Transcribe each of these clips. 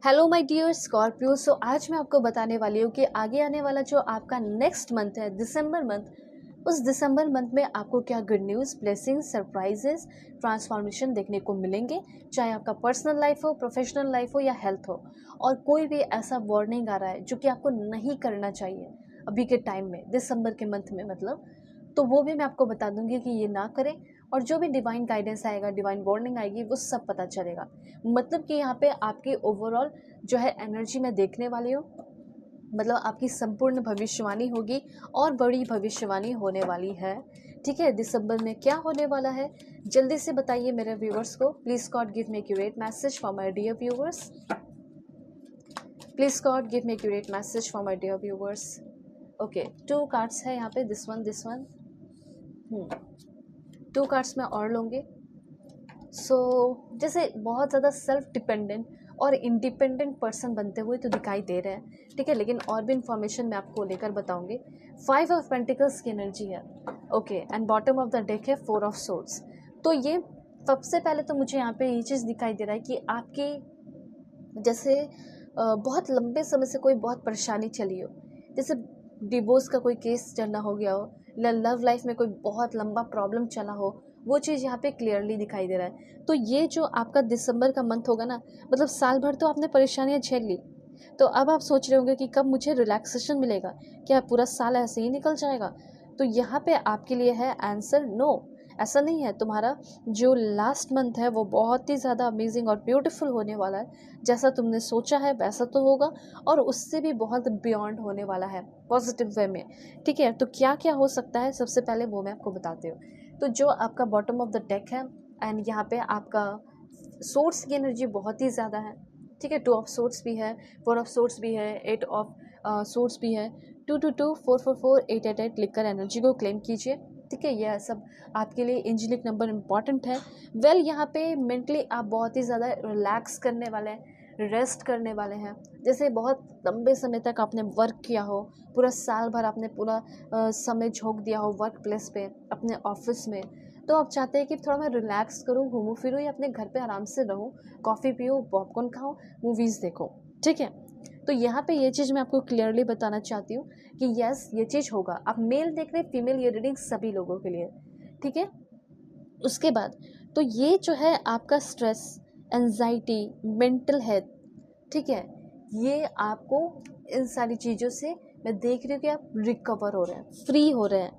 Hello my dear Scorpio. So आज मैं आपको बताने वाली हूँ कि आगे आने वाला जो आपका नेक्स्ट मंथ है, दिसंबर मंथ, उस दिसंबर मंथ में आपको क्या good news, blessings, surprises, transformation देखने को मिलेंगे। चाहे आपका पर्सनल लाइफ हो, प्रोफेशनल लाइफ हो या हेल्थ हो, और कोई भी ऐसा वार्निंग आ रहा है जो कि आपको नहीं करना चाहिए अभी के टाइम में, दिसंबर के मंथ में मतलब, तो वो भी मैं आपको बता दूंगी कि ये ना करें। और जो भी डिवाइन गाइडेंस आएगा, डिवाइन वार्निंग आएगी, वो सब पता चलेगा। मतलब कि यहाँ पे आपकी ओवरऑल जो है एनर्जी मैं देखने वाली हूँ, मतलब आपकी संपूर्ण भविष्यवाणी होगी और बड़ी भविष्यवाणी होने वाली है। ठीक है, दिसंबर में क्या होने वाला है जल्दी से बताइए मेरे व्यूवर्स को। Please God give me accurate message for my dear viewers. Please God give me accurate message for my dear viewers. Okay, 2 cards है यहाँ पे, दिस वन 2 कार्ड्स मैं और लूँगी। जैसे बहुत ज़्यादा सेल्फ डिपेंडेंट और इंडिपेंडेंट पर्सन बनते हुए तो दिखाई दे रहे हैं, ठीक है, लेकिन और भी इंफॉर्मेशन मैं आपको लेकर बताऊंगी। 5 ऑफ पेंटिकल्स की एनर्जी है, okay, and bottom of the deck है 4 ऑफ सोर्ड्स। तो ये सबसे पहले तो मुझे यहाँ पे ये चीज़ दिखाई दे रहा है कि आपकी जैसे बहुत लंबे समय से कोई बहुत परेशानी चली हो, जैसे डिवोर्स का कोई केस चलना हो गया हो, या लव लाइफ में कोई बहुत लंबा प्रॉब्लम चला हो, वो चीज़ यहाँ पे क्लियरली दिखाई दे रहा है। तो ये जो आपका दिसंबर का मंथ होगा ना, मतलब साल भर तो आपने परेशानियाँ झेल ली, तो अब आप सोच रहे होंगे कि कब मुझे रिलैक्सेशन मिलेगा, क्या पूरा साल ऐसे ही निकल जाएगा। तो यहाँ पे आपके लिए है आंसर नो, ऐसा नहीं है। तुम्हारा जो लास्ट मंथ है वो बहुत ही ज़्यादा अमेजिंग और ब्यूटीफुल होने वाला है। जैसा तुमने सोचा है वैसा तो होगा, और उससे भी बहुत बियॉन्ड होने वाला है पॉजिटिव वे में। ठीक है, तो क्या क्या हो सकता है सबसे पहले वो मैं आपको बताती हूँ। तो जो आपका बॉटम ऑफ द डेक है, एंड यहाँ पे आपका सोर्स की एनर्जी बहुत ही ज़्यादा है। ठीक है, 2 ऑफ सोर्स भी है, 4 ऑफ सोर्स भी है, 8 ऑफ सोर्स भी है। 222 444 888 लिखकर एनर्जी को क्लेम कीजिए। ठीक है, यह सब आपके लिए एंजेलिक नंबर इंपॉर्टेंट है। वेल यहाँ पे मेंटली आप बहुत ही ज़्यादा रिलैक्स करने वाले हैं, रेस्ट करने वाले हैं। जैसे बहुत लंबे समय तक आपने वर्क किया हो, पूरा साल भर आपने पूरा समय झोंक दिया हो वर्क प्लेस पे, अपने ऑफिस में, तो आप चाहते हैं कि थोड़ा मैं रिलैक्स करूँ, घूमूं फिरूँ, या अपने घर पे आराम से रहूँ, कॉफ़ी पीऊँ, पॉपकॉर्न खाऊँ, मूवीज़ देखो। ठीक है, तो यहाँ पे ये चीज़ मैं आपको क्लियरली बताना चाहती हूँ कि यस, ये चीज़ होगा। आप मेल देख रहे, फीमेल, ये रीडिंग सभी लोगों के लिए। ठीक है, उसके बाद तो ये जो है आपका स्ट्रेस, एंजाइटी, मेंटल हेल्थ, ठीक है, ये आपको इन सारी चीज़ों से मैं देख रही हूँ कि आप रिकवर हो रहे हैं, फ्री हो रहे हैं।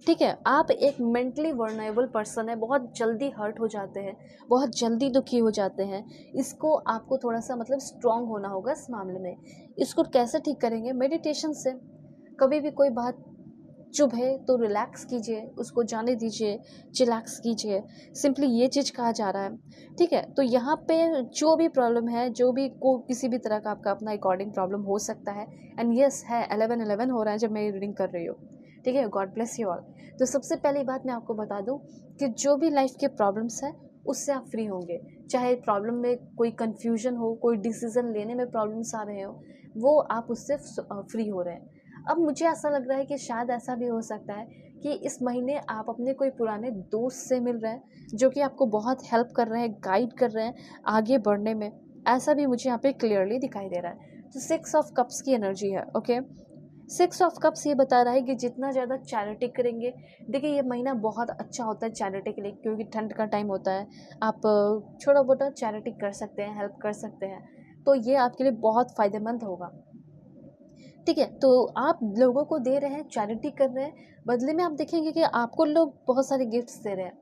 ठीक है, आप एक मेंटली वर्नेबल पर्सन है, बहुत जल्दी हर्ट हो जाते हैं, बहुत जल्दी दुखी हो जाते हैं। इसको आपको थोड़ा सा मतलब स्ट्रांग होना होगा इस मामले में। इसको कैसे ठीक करेंगे? मेडिटेशन से। कभी भी कोई बात चुभ है तो रिलैक्स कीजिए, उसको जाने दीजिए, चिलैक्स कीजिए, सिंपली ये चीज़ कहा जा रहा है। ठीक है, तो यहाँ पे जो भी प्रॉब्लम है, जो भी को किसी भी तरह का आपका अपना अकॉर्डिंग प्रॉब्लम हो सकता है, एंड यस है 11-11 हो रहा है जब मैं रीडिंग कर रही हूँ। ठीक है, गॉड ब्लेस यू ऑल। तो सबसे पहली बात मैं आपको बता दूँ कि जो भी लाइफ के प्रॉब्लम्स हैं उससे आप फ्री होंगे। चाहे प्रॉब्लम में कोई कन्फ्यूजन हो, कोई डिसीज़न लेने में प्रॉब्लम्स आ रहे हो, वो आप उससे फ्री हो रहे हैं। अब मुझे ऐसा लग रहा है कि शायद ऐसा भी हो सकता है कि इस महीने आप अपने कोई पुराने दोस्त से मिल रहे हैं जो कि आपको बहुत हेल्प कर रहे हैं, गाइड कर रहे हैं आगे बढ़ने में। ऐसा भी मुझे यहाँ पे क्लियरली दिखाई दे रहा है। तो 6 ऑफ कप्स की एनर्जी है, ओके। 6 ऑफ कप्स ये बता रहा है कि जितना ज़्यादा चैरिटी करेंगे, देखिए ये महीना बहुत अच्छा होता है चैरिटी के लिए, क्योंकि ठंड का टाइम होता है। आप छोटा मोटा चैरिटी कर सकते हैं, हेल्प कर सकते हैं, तो ये आपके लिए बहुत फ़ायदेमंद होगा। ठीक है, तो आप लोगों को दे रहे हैं, चैरिटी कर रहे हैं, बदले में आप देखेंगे कि आपको लोग बहुत सारे गिफ्ट्स दे रहे हैं।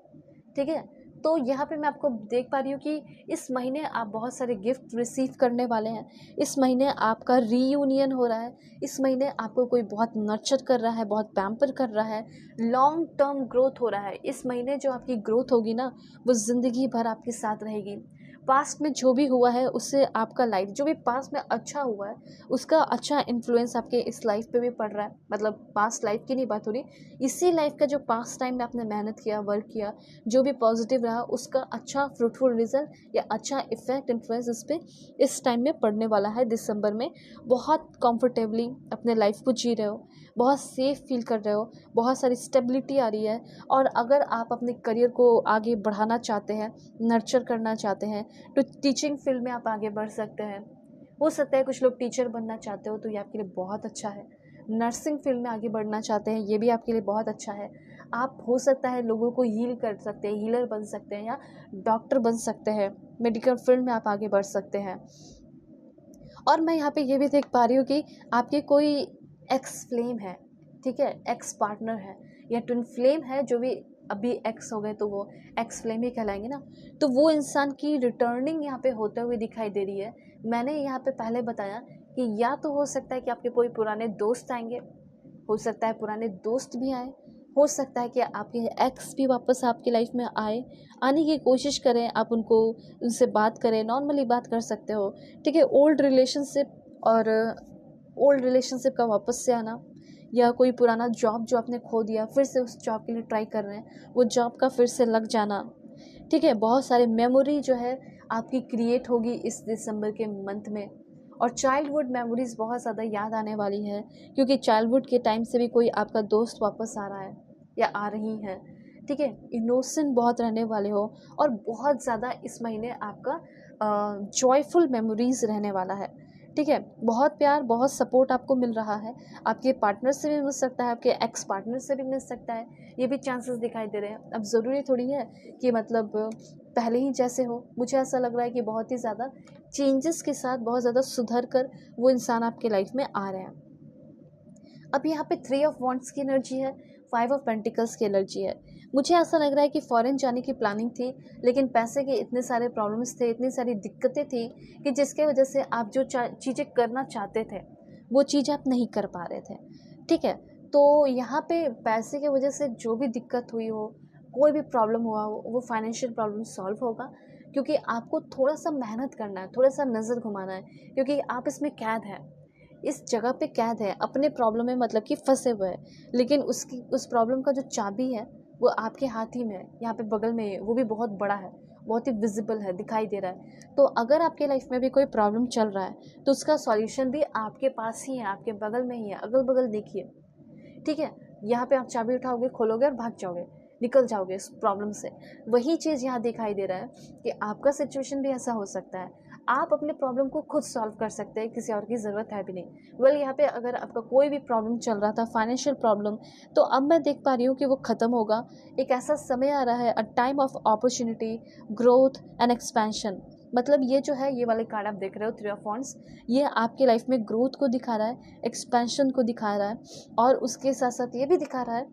ठीक है, तो यहाँ पे मैं आपको देख पा रही हूँ कि इस महीने आप बहुत सारे गिफ्ट रिसीव करने वाले हैं। इस महीने आपका रीयूनियन हो रहा है। इस महीने आपको कोई बहुत नर्चर कर रहा है, बहुत पैम्पर कर रहा है, लॉन्ग टर्म ग्रोथ हो रहा है। इस महीने जो आपकी ग्रोथ होगी ना, वो ज़िंदगी भर आपके साथ रहेगी। पास्ट में जो भी हुआ है उससे आपका लाइफ, जो भी पास्ट में अच्छा हुआ है, उसका अच्छा इन्फ्लुएंस आपके इस लाइफ पे भी पड़ रहा है। मतलब पास्ट लाइफ की नहीं बात हो रही, इसी लाइफ का जो पास्ट टाइम में आपने मेहनत किया, वर्क किया, जो भी पॉजिटिव रहा, उसका अच्छा फ्रूटफुल रिजल्ट या अच्छा इफेक्ट, इन्फ्लुएंस इस पर इस टाइम में पड़ने वाला है। दिसंबर में बहुत कंफर्टेबली अपने लाइफ को जी रहे हो, बहुत सेफ फील कर रहे हो, बहुत सारी स्टेबिलिटी आ रही है। और अगर आप अपने करियर को आगे बढ़ाना चाहते हैं, नर्चर करना चाहते हैं, तो टीचिंग फील्ड में आप आगे बढ़ सकते हैं। हो सकता है कुछ लोग टीचर बनना चाहते हो तो ये आपके लिए बहुत अच्छा है। नर्सिंग फील्ड में आगे बढ़ना चाहते हैं, ये भी आपके लिए बहुत अच्छा है। आप हो सकता है लोगों को हील कर सकते हैं, हीलर बन सकते हैं या डॉक्टर बन सकते हैं, मेडिकल फील्ड में आप आगे बढ़ सकते हैं। और मैं यहाँ पे ये भी देख पा रही हूँ कि आपके कोई एक्स फ्लेम है, ठीक है, एक्स पार्टनर है या ट्विन फ्लेम है, जो भी अभी एक्स हो गए तो वो एक्स फ्लेम ही कहलाएंगे ना। तो वो इंसान की रिटर्निंग यहाँ पे होते हुए दिखाई दे रही है। मैंने यहाँ पे पहले बताया कि या तो हो सकता है कि आपके कोई पुराने दोस्त आएंगे, हो सकता है पुराने दोस्त भी आए, हो सकता है कि आपके एक्स भी वापस आपकी लाइफ में आए, आने की कोशिश करें, आप उनसे बात करें, नॉर्मली बात कर सकते हो, ठीक है। ओल्ड रिलेशनशिप का वापस से आना, या कोई पुराना जॉब जो आपने खो दिया फिर से उस जॉब के लिए ट्राई कर रहे हैं, वो जॉब का फिर से लग जाना, ठीक है। बहुत सारे मेमोरी जो है आपकी क्रिएट होगी इस दिसंबर के मंथ में। और चाइल्डहुड मेमोरीज बहुत ज़्यादा याद आने वाली है, क्योंकि चाइल्डहुड के टाइम से भी कोई आपका दोस्त वापस आ रहा है या आ रही है, ठीक है। इनोसेंट बहुत रहने वाले हो, और बहुत ज़्यादा इस महीने आपका जॉयफुल मेमोरीज रहने वाला है, ठीक है। बहुत प्यार, बहुत सपोर्ट आपको मिल रहा है। आपके पार्टनर से भी मिल सकता है, आपके एक्स पार्टनर से भी मिल सकता है, ये भी चांसेस दिखाई दे रहे हैं। अब ज़रूरी थोड़ी है कि मतलब पहले ही जैसे हो। मुझे ऐसा लग रहा है कि बहुत ही ज़्यादा चेंजेस के साथ बहुत ज़्यादा सुधर कर वो इंसान आपके लाइफ में आ रहे हैं। अब यहाँ पे 3 ऑफ वॉन्ड्स की एनर्जी है, 5 ऑफ पेंटिकल्स की एनर्जी है। मुझे ऐसा लग रहा है कि फॉरेन जाने की प्लानिंग थी, लेकिन पैसे के इतने सारे प्रॉब्लम्स थे, इतनी सारी दिक्कतें थी कि जिसके वजह से आप जो चीज़ें करना चाहते थे वो चीज़ आप नहीं कर पा रहे थे, ठीक है। तो यहाँ पे पैसे की वजह से जो भी दिक्कत हुई हो, कोई भी प्रॉब्लम हुआ हो, वो फाइनेंशियल प्रॉब्लम सॉल्व होगा, क्योंकि आपको थोड़ा सा मेहनत करना है, थोड़ा सा नज़र घुमाना है, क्योंकि आप इसमें कैद हैं, इस जगह पे कैद है, अपने प्रॉब्लम में मतलब कि फंसे हुए हैं। लेकिन उस प्रॉब्लम का जो चाबी है वो आपके हाथ ही में है, यहाँ पे बगल में है, वो भी बहुत बड़ा है, बहुत ही विजिबल है, दिखाई दे रहा है। तो अगर आपके लाइफ में भी कोई प्रॉब्लम चल रहा है तो उसका सॉल्यूशन भी आपके पास ही है, आपके बगल में ही है, अगल बगल देखिए, ठीक है। यहाँ पे आप चाबी उठाओगे, खोलोगे और भाग जाओगे, निकल जाओगे इस प्रॉब्लम से। वही चीज़ यहाँ दिखाई दे रहा है कि आपका सिचुएशन भी ऐसा हो सकता है। आप अपने प्रॉब्लम को खुद सॉल्व कर सकते हैं, किसी और की ज़रूरत है भी नहीं। यहाँ पे अगर आपका कोई भी प्रॉब्लम चल रहा था, फाइनेंशियल प्रॉब्लम, तो अब मैं देख पा रही हूँ कि वो ख़त्म होगा। एक ऐसा समय आ रहा है, a time of opportunity, growth and expansion. मतलब ये जो है, ये वाले कार्ड आप देख रहे हो 3 ऑफ वॉन्ड्स, ये आपके लाइफ में ग्रोथ को दिखा रहा है, एक्सपेंशन को दिखा रहा है, और उसके साथ साथ ये भी दिखा रहा है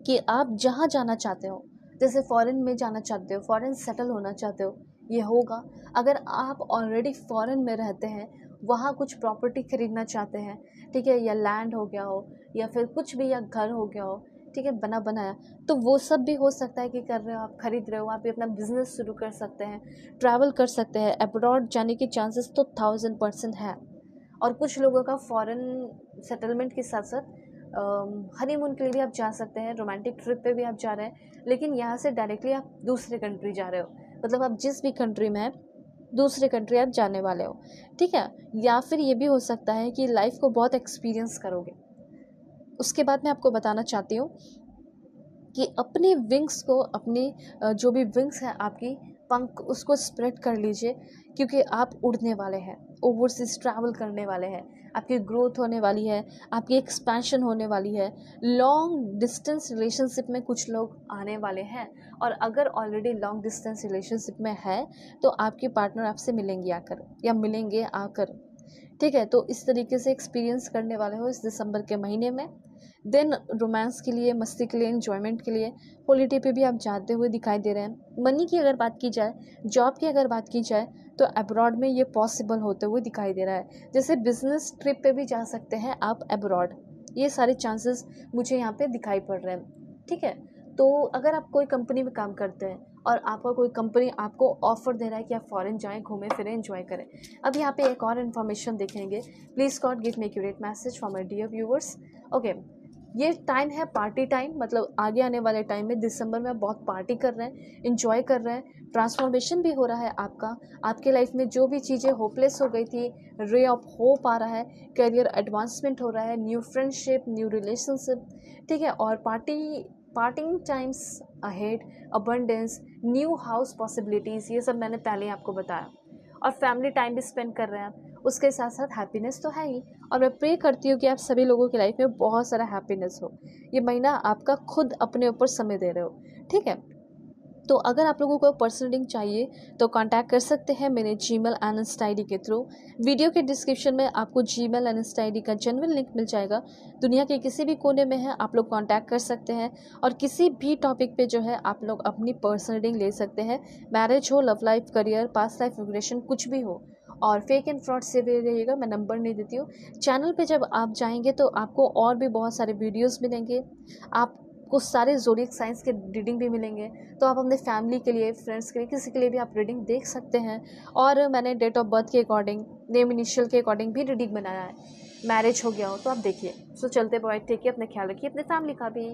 कि आप जहाँ जाना चाहते हो, जैसे फॉरेन में जाना चाहते हो, फॉरेन सेटल होना चाहते हो, ये होगा। अगर आप ऑलरेडी फॉरेन में रहते हैं, वहाँ कुछ प्रॉपर्टी खरीदना चाहते हैं, ठीक है, या लैंड हो गया हो या फिर कुछ भी, या घर हो गया हो, ठीक है, बना बनाया, तो वो सब भी हो सकता है कि कर रहे हो, आप खरीद रहे हो, आप भी अपना बिजनेस शुरू कर सकते हैं, ट्रैवल कर सकते हैं। अब्रॉड जाने के चांसेस तो 1000% है। और कुछ लोगों का फॉरेन सेटलमेंट के साथ साथ हनीमून के लिए भी आप जा सकते हैं, रोमांटिक ट्रिप पे भी आप जा रहे हैं, लेकिन यहाँ से डायरेक्टली आप दूसरे कंट्री जा रहे हो, मतलब आप जिस भी कंट्री में हैं दूसरे कंट्री आप जाने वाले हो, ठीक है। या फिर ये भी हो सकता है कि लाइफ को बहुत एक्सपीरियंस करोगे। उसके बाद मैं आपको बताना चाहती हूँ कि अपने विंग्स को, अपने जो भी विंग्स हैं आपकी, पंख, उसको स्प्रेड कर लीजिए, क्योंकि आप उड़ने वाले हैं, ओवरसीज ट्रैवल करने वाले हैं, आपकी ग्रोथ होने वाली है, आपकी एक्सपेंशन होने वाली है। लॉन्ग डिस्टेंस रिलेशनशिप में कुछ लोग आने वाले हैं, और अगर ऑलरेडी लॉन्ग डिस्टेंस रिलेशनशिप में है तो आपके पार्टनर आपसे मिलेंगे आकर, या मिलेंगे आकर, ठीक है। तो इस तरीके से एक्सपीरियंस करने वाले हो इस दिसंबर के महीने में। देन रोमांस के लिए, मस्ती के लिए, एंजॉयमेंट के लिए हॉलीडे पे भी आप जाते हुए दिखाई दे रहे हैं। मनी की अगर बात की जाए, जॉब की अगर बात की जाए, तो अब्रॉड में ये पॉसिबल होते हुए दिखाई दे रहा है। जैसे बिजनेस ट्रिप पे भी जा सकते हैं आप अब्रॉड, ये सारे चांसेस मुझे यहाँ पे दिखाई पड़ रहे हैं, ठीक है। तो अगर आप कोई कंपनी में काम करते हैं और आपका कोई कंपनी आपको ऑफर दे रहा है कि आप फॉरेन जाएं, घूमें फिरें, एंजॉय करें। अब यहाँ पे एक और इन्फॉर्मेशन देखेंगे। Please God give me accurate message for my dear viewers. Okay, ये टाइम है पार्टी टाइम, मतलब आगे आने वाले टाइम में दिसंबर में आप बहुत पार्टी कर रहे हैं, इंजॉय कर रहे हैं, ट्रांसफॉर्मेशन भी हो रहा है आपका। आपके लाइफ में जो भी चीज़ें होपलेस हो गई थी, रे ऑफ होप आ रहा है, करियर एडवांसमेंट हो रहा है, न्यू फ्रेंडशिप, न्यू रिलेशनशिप, ठीक है। और parting times ahead, abundance, new house possibilities, ये सब मैंने पहले ही आपको बताया। और फैमिली टाइम भी स्पेंड कर रहे हैं, उसके साथ साथ हैप्पीनेस तो है ही। और मैं प्रे करती हूँ कि आप सभी लोगों की लाइफ में बहुत सारा हैप्पीनेस हो। ये महीना आपका खुद अपने ऊपर समय दे रहे हो, ठीक है। तो अगर आप लोगों को पर्सनल रीडिंग चाहिए तो कांटेक्ट कर सकते हैं मेरे जीमेल एंड इंस्टा आईडी के थ्रू। वीडियो के डिस्क्रिप्शन में आपको जीमेल एंड इंस्टा आईडी का जेन्युइन लिंक मिल जाएगा। दुनिया के किसी भी कोने में है, आप लोग कांटेक्ट कर सकते हैं और किसी भी टॉपिक पे जो है आप लोग अपनी पर्सनल रीडिंग ले सकते हैं। मैरिज हो, love life, career, past life regression, कुछ भी हो। और फेक एंड फ्रॉड से भी रहिएगा, मैं नंबर नहीं देती हूँ। चैनल पे जब आप जाएंगे तो आपको और भी बहुत सारे वीडियोस मिलेंगे, आपको सारे ज़ोडिएक साइंस के रीडिंग भी मिलेंगे। तो आप अपने फैमिली के लिए, फ्रेंड्स के लिए, किसी के लिए भी आप रीडिंग देख सकते हैं। और मैंने डेट ऑफ बर्थ के अकॉर्डिंग, नेम इनिशियल के अकॉर्डिंग भी रीडिंग बनाया है। मैरिज हो गया हो तो आप देखिए। सो चलते बाय, टेक केयर, अपने ख्याल रखिए, अपने फैमिली का भी।